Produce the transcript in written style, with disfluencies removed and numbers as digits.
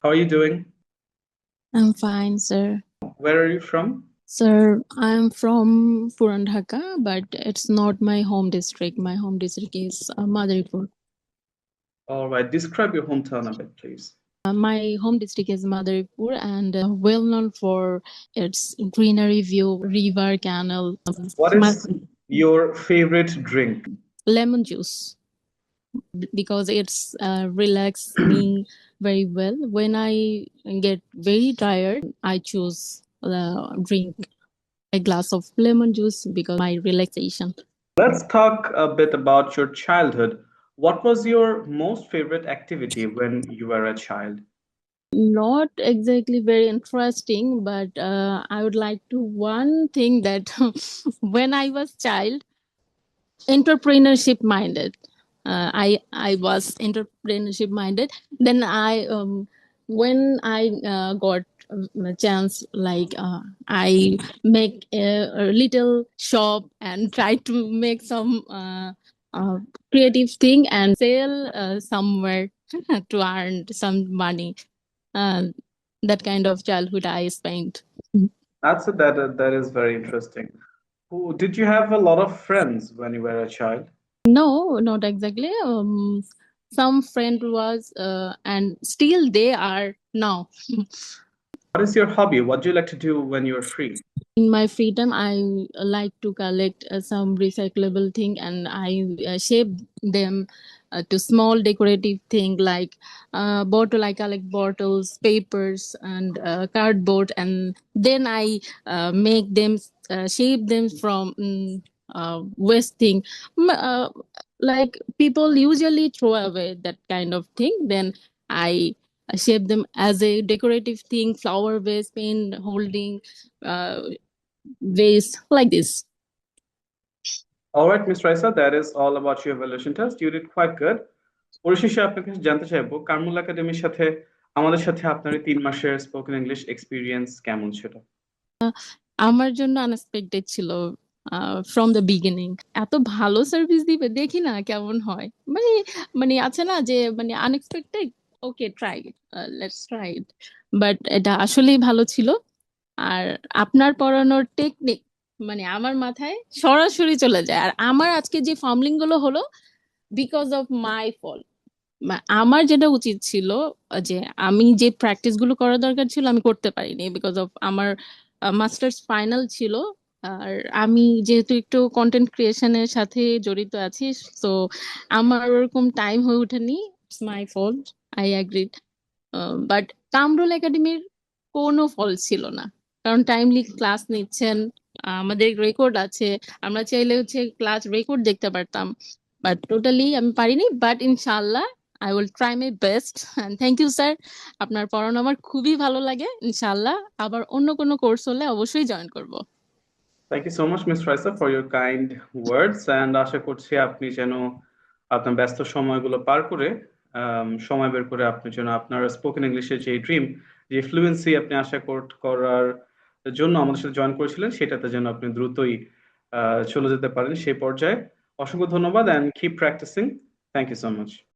How are you doing? I'm fine, sir. Where are you from? Sir, I'm from Puran Dhaka, but it's not my home district. My home district is Madaripur. All right, describe your hometown a bit, please. My home district is Madaripur and well known for its greenery view, river, canal, What my is your favorite drink? lemon juice because it's relax me very well. When I get very tired, I choose drink a glass of lemon juice because my relaxation. Let's talk a bit about your childhood. What was your most favorite activity when you were a child? Not exactly very interesting, but I would like to one thing that when I was child, entrepreneurship minded. I was entrepreneurship minded. Then I when I got a chance, like I make a little shop and try to make some creative thing and sell somewhere to earn some money. uh, that kind of childhood I spent. That is very interesting. Who did you have a lot of friends when you were a child? No, not exactly. Some friend was, and still they are now. What is your hobby? What do you like to do when you're free? In my free time, I like to collect some recyclable thing, and I shape them to small decorative thing like bottle. I collect bottles, papers, and cardboard, and then I make them, shape them from waste thing. Like people usually throw away that kind of thing. Then I shape them as a decorative thing, flower vase, pen holding. Uh, Ways like this. All right, Miss Raisa, that is all about your evaluation test. You did quite good. পরিশেষে আপনার কাছে জানতে চাইবো কারমুল একাডেমির সাথে আমাদের সাথে আপনার এই 3 মাসের স্পোকেন ইংলিশ এক্সপিরিয়েন্স কেমন ছিল? আমার জন্য আনএক্সপেক্টেড ছিল ফ্রম দ্য বিগিনিং। এত ভালো সার্ভিস দিবে দেখি না কেমন হয়। মানে মানে আছে না যে মানে unexpected, okay try, let's try it. But এটা আসলেই ভালো ছিল। আর আপনার পড়ানোর টেকনিক মানে আমার মাথায় সরাসরি চলে যায়। আর আমার আজকে যে ফার্মলিং গুলো হলো বিকজ অফ মাই ফল্ট। আমার যেটা উচিত ছিল যে আমি যে প্র্যাকটিস গুলো করা দরকার ছিল আমি করতে পারিনি বিকজ অফ আমার মাস্টার্স ফাইনাল ছিল। আর আমি যেহেতু একটু কন্টেন্ট ক্রিয়েশনের সাথে জড়িত আছি, তো আমার ওরকম টাইম হয়ে ওঠেনি। It's my fault, I agreed. But Kamrul একাডেমির কোনো ফল ছিল না, কারণ টাইমলি ক্লাস নিচ্ছেন, আমাদের রেকর্ড আছে, আমরা চাইলে হচ্ছে ক্লাস রেকর্ড দেখতে পারতাম। বাট টোটালি আমি পারিনি, বাট ইনশাল্লাহ I will try my best. And thank you sir, আপনার পড়ানো আমার খুবই ভালো লাগে। ইনশাল্লাহ আবার অন্য কোনো কোর্স হলে অবশ্যই জয়েন করব। Thank you so much miss Raisa for your kind words and আশা করছি আপনি যেন আপনার ব্যস্ত সময়গুলো পার করে সময় বের করে আপনি যেন আপনার স্পোকেন ইংলিশের যে ড্রিম, যে ফ্লুয়েন্সি আপনি করার জন্য আমাদের সাথে জয়েন করেছিলেন সেটাতে যেন আপনি দ্রুতই চলে যেতে পারেন সেই পর্যায়ে। অসংখ্য ধন্যবাদ and keep practising. Thank you so much.